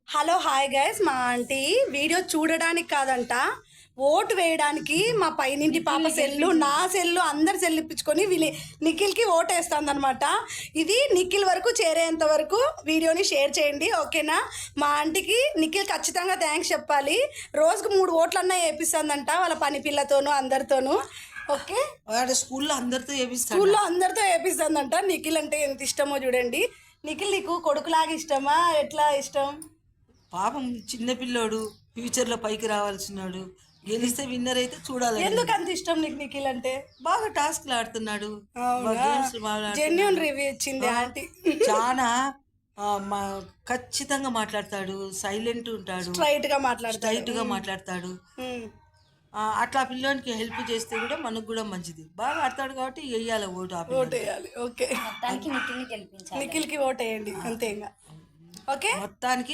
Hello hi guys, మా aunty video చూడడానికి కాదంట, ఓటు వేయడానికి మా పైనింటి పాప సెల్లు, నా సెల్లు, అందరి సెల్లు ఇప్పించుకొని నిఖిల్కి ఓటు వేస్తుందన్నమాట. ఇది నిఖిల్ వరకు చేరేంత వరకు వీడియోని షేర్ చేయండి, ఓకేనా? మా ఆంటీకి నిఖిల్ ఖచ్చితంగా థ్యాంక్స్ చెప్పాలి. రోజుకు 3 ఓట్లన్నా వేపిస్తుందంట వాళ్ళ పని పిల్లతోనూ అందరితోనూ. ఓకే, స్కూల్లో అందరితో వేపిస్తుందంట. నిఖిల్ అంటే ఎంత ఇష్టమో చూడండి. నిఖిల్ నీకు కొడుకులాగా ఇష్టమా, ఎట్లా ఇష్టం? పాపం చిన్నపిల్లోడు, ఫ్యూచర్లో పైకి రావాల్సినాడు, గెలిస్తే విన్నర్ అయితే చూడాలి. ఎందుకు అంత ఇష్టం నీకు నిఖిల్ అంటే? బాగా టాస్క్లు ఆడుతున్నాడు, జెన్యూన్ రివ్యూ ఇచ్చింది ఆంటీ. చాలా ఖచ్చితంగా మాట్లాడతాడు, సైలెంట్ ఉంటాడు, స్ట్రైట్ గా మాట్లాడతాడు. అట్లా పిల్లోనికి హెల్ప్ చేస్తే కూడా మనకు కూడా మంచిది. బాగా ఆడతాడు కాబట్టి వేయాలి ఓటు వేయాలి. ఓకే, నిఖిల్కి ఓటు వేయండి అంతే ఇంకా. ఓకే, మొత్తానికి